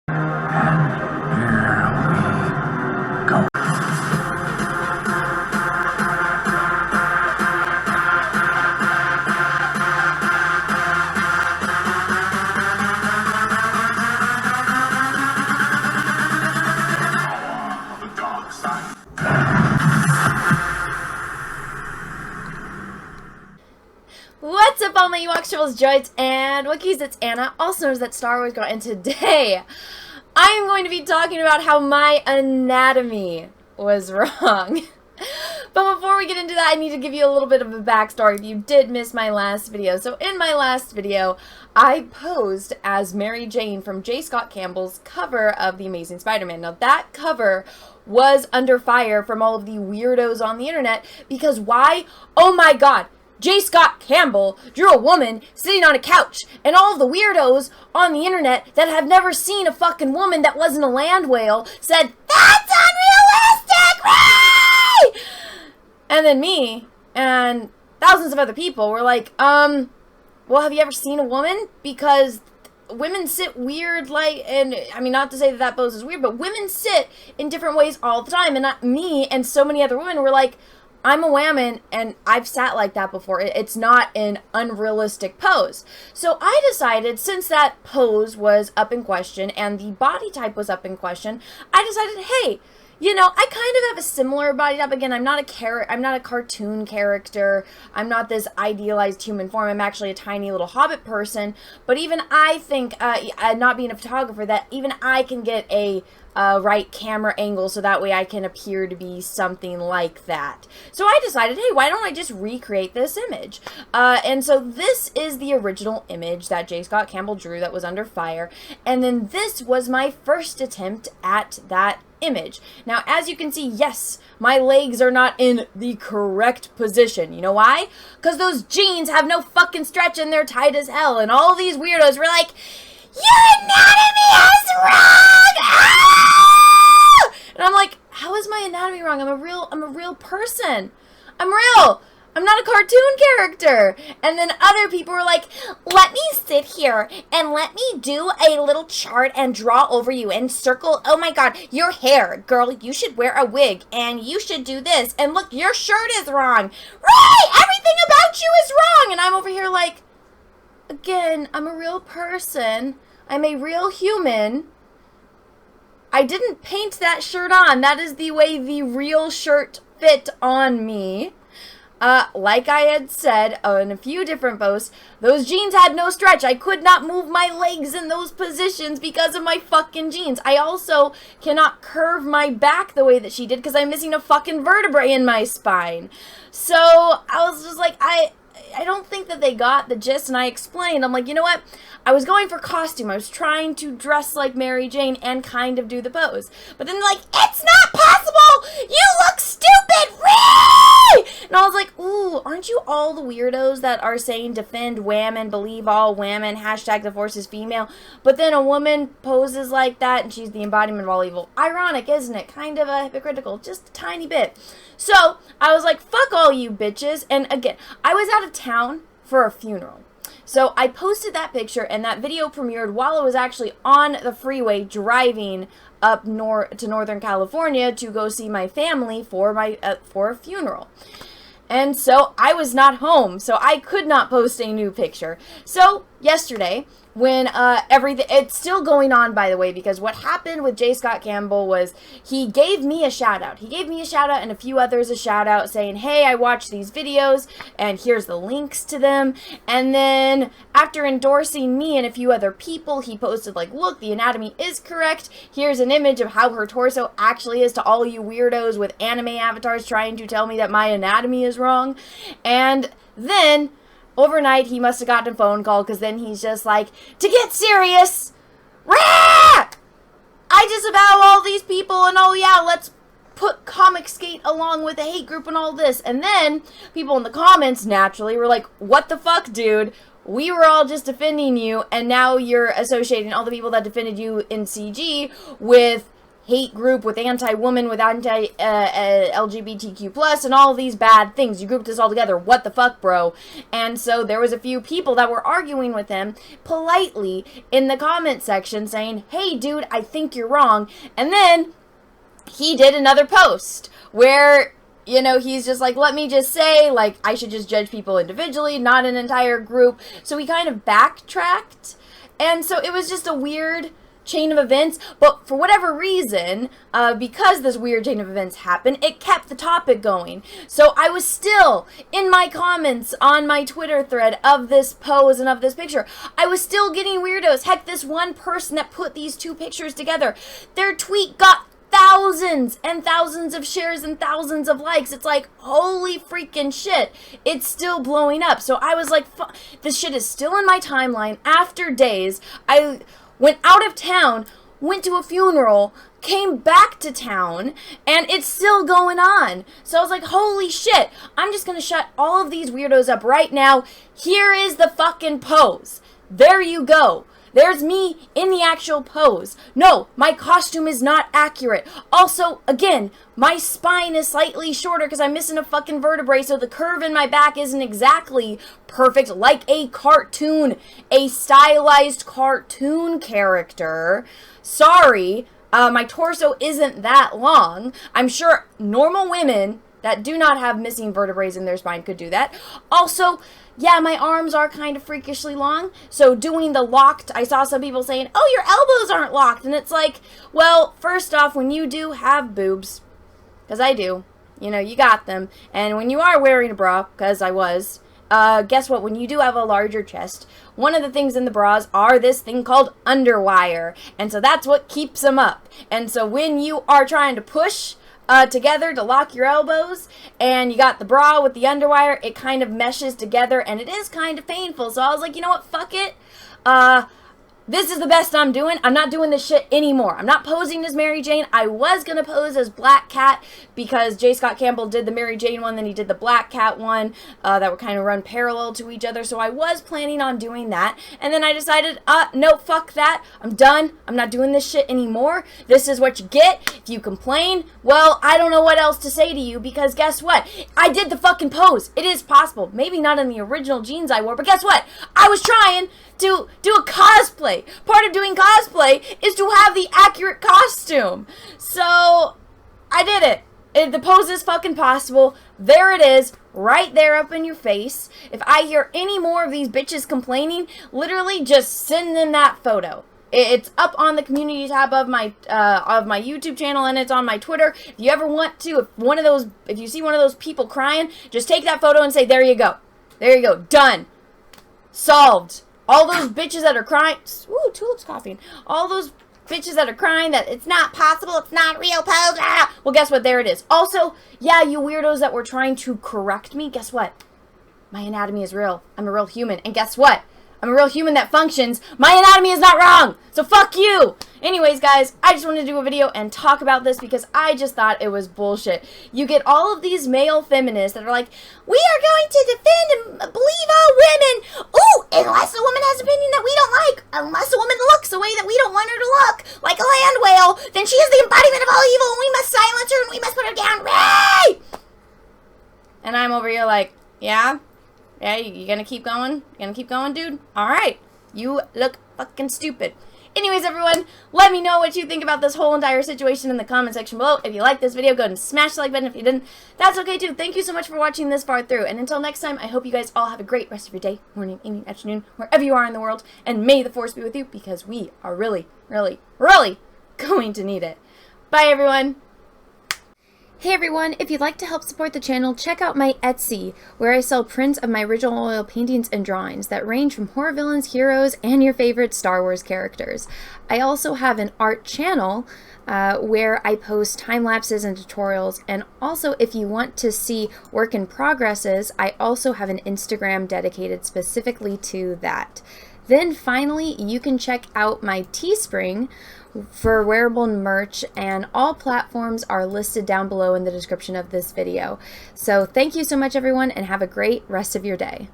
What's up, all my Ewoks, Tribbles, Droids, and Wookiees? It's Anna, also known as that Star Wars girl, and today I am going to be talking about how my anatomy was wrong. But before we get into that, I need to give you a little bit of a backstory if you did miss my last video. So in my last video, I posed as Mary Jane from J. Scott Campbell's cover of The Amazing Spider-Man. Now that cover was under fire from all of the weirdos on the internet, because why? Oh my god! J. Scott Campbell drew a woman sitting on a couch, and all of the weirdos on the internet that have never seen a fucking woman that wasn't a land whale said, "That's unrealistic, Ray!" And then me and thousands of other people were like, well, have you ever seen a woman? Because women sit weird, like, and I mean, not to say that that pose is weird, but women sit in different ways all the time, and not me and so many other women were like, I'm a woman, and I've sat like that before. It's not an unrealistic pose. So I decided, since that pose was up in question and the body type was up in question, I decided, hey, you know, I kind of have a similar body type. Again, I'm not a cartoon character. I'm not this idealized human form. I'm actually a tiny little hobbit person. But even I think, not being a photographer, that even I can get a right camera angle so that way I can appear to be something like that. So I decided, hey, why don't I just recreate this image? And so this is the original image that J. Scott Campbell drew that was under fire. And then this was my first attempt at that image. Now, as you can see, yes, my legs are not in the correct position. You know why? Because those jeans have no fucking stretch and they're tight as hell. And all these weirdos were like, your anatomy is wrong! Ah! And I'm like, how is my anatomy wrong? I'm a real person. I'm real. I'm not a cartoon character. And then other people were like, let me sit here and let me do a little chart and draw over you and circle. Oh my god, your hair, girl, you should wear a wig and you should do this. And look, your shirt is wrong. Ray, everything about you is wrong. And I'm over here like, again, I'm a real person. I'm a real human. I didn't paint that shirt on. That is the way the real shirt fit on me. Like I had said in a few different posts, those jeans had no stretch. I could not move my legs in those positions because of my fucking jeans. I also cannot curve my back the way that she did because I'm missing a fucking vertebrae in my spine. So I was just like, I don't think that they got the gist, and I explained. I'm like, you know what? I was going for costume. I was trying to dress like Mary Jane and kind of do the pose. But then they're like, it's not possible! You look stupid, Ray! And I was like, ooh, aren't you all the weirdos that are saying defend women, believe all women, hashtag the force is female? But then a woman poses like that, and she's the embodiment of all evil. Ironic, isn't it? Kind of hypocritical, just a tiny bit. So I was like, fuck all you bitches. And again, I was out of town for a funeral. So I posted that picture, and that video premiered while I was actually on the freeway driving up to Northern California to go see my family for a funeral. And so I was not home, so I could not post a new picture. So yesterday, when it's still going on, by the way, because what happened with J. Scott Campbell was he gave me a shout out. He gave me a shout out and a few others a shout out saying, hey, I watched these videos and here's the links to them. And then after endorsing me and a few other people, he posted like, look, the anatomy is correct. Here's an image of how her torso actually is to all you weirdos with anime avatars trying to tell me that my anatomy is wrong. And then overnight, he must have gotten a phone call, because then he's just like, to get serious, rah! I disavow all these people, and oh yeah, let's put Comic Skate along with the hate group and all this. And then people in the comments naturally were like, what the fuck, dude? We were all just defending you, and now you're associating all the people that defended you in CG with hate group with anti-woman, with anti-LGBTQ plus, and all these bad things. You grouped this all together. What the fuck, bro? And so there was a few people that were arguing with him politely in the comment section saying, hey, dude, I think you're wrong. And then he did another post where, you know, he's just like, let me just say, like, I should just judge people individually, not an entire group. So he kind of backtracked. And so it was just a weird chain of events. But for whatever reason, because this weird chain of events happened, it kept the topic going. So I was still, in my comments on my Twitter thread of this pose and of this picture, I was still getting weirdos. Heck, this one person that put these two pictures together, their tweet got thousands and thousands of shares and thousands of likes. It's like, holy freaking shit, it's still blowing up. So I was like, this shit is still in my timeline after days. I went out of town, went to a funeral, came back to town, and it's still going on. So I was like, holy shit, I'm just gonna shut all of these weirdos up right now. Here is the fucking pose. There you go. There's me in the actual pose. No, my costume is not accurate. Also, again, my spine is slightly shorter because I'm missing a fucking vertebrae, so the curve in my back isn't exactly perfect like a cartoon, a stylized cartoon character. Sorry, my torso isn't that long. I'm sure normal women that do not have missing vertebrae in their spine could do that. Also, yeah, my arms are kind of freakishly long, so doing the locked, I saw some people saying, oh, your elbows aren't locked, and it's like, well, first off, when you do have boobs, because I do, you know, you got them, and when you are wearing a bra, because I was, guess what, when you do have a larger chest, one of the things in the bras are this thing called underwire, and so that's what keeps them up, and so when you are trying to push together to lock your elbows, and you got the bra with the underwire, it kind of meshes together, and it is kind of painful. So I was like, you know what, fuck it. This is the best I'm doing. I'm not doing this shit anymore. I'm not posing as Mary Jane. I was going to pose as Black Cat because J. Scott Campbell did the Mary Jane one, then he did the Black Cat one that would kind of run parallel to each other. So I was planning on doing that. And then I decided, no, fuck that. I'm done. I'm not doing this shit anymore. This is what you get. If you complain, well, I don't know what else to say to you because guess what? I did the fucking pose. It is possible. Maybe not in the original jeans I wore, but guess what? I was trying to do a cosplay. Part of doing cosplay is to have the accurate costume. So, I did it. The pose is fucking possible. There it is, right there up in your face. If I hear any more of these bitches complaining, literally just send them that photo. It's up on the community tab of my YouTube channel, and it's on my Twitter. If you ever want to, if you see one of those people crying, just take that photo and say, there you go. There you go. Done. Solved. All those bitches that are crying, ooh, Tulip's coughing. All those bitches that are crying that it's not possible, it's not real pose, well, guess what? There it is. Also, yeah, you weirdos that were trying to correct me, guess what? My anatomy is real. I'm a real human. And guess what? I'm a real human that functions. My anatomy is not wrong. So fuck you. Anyways, guys, I just wanted to do a video and talk about this because I just thought it was bullshit. You get all of these male feminists that are like, we are going to defend and believe all women. Ooh, unless a woman has an opinion that we don't like, unless a woman looks the way that we don't want her to look, like a land whale, then she is the embodiment of all evil and we must silence her and we must put her down. Ray! And I'm over here like, yeah? Yeah, you gonna keep going? You gonna keep going, dude? Alright. You look fucking stupid. Anyways, everyone, let me know what you think about this whole entire situation in the comment section below. If you liked this video, go ahead and smash the like button. If you didn't, that's okay too. Thank you so much for watching this far through. And until next time, I hope you guys all have a great rest of your day, morning, evening, afternoon, wherever you are in the world. And may the force be with you because we are really, really, really going to need it. Bye, everyone. Hey everyone, if you'd like to help support the channel, check out my Etsy, where I sell prints of my original oil paintings and drawings that range from horror villains, heroes, and your favorite Star Wars characters. I also have an art channel where I post time lapses and tutorials, and also if you want to see work in progresses, I also have an Instagram dedicated specifically to that. Then finally, you can check out my Teespring for wearable merch, and all platforms are listed down below in the description of this video. So thank you so much, everyone, and have a great rest of your day.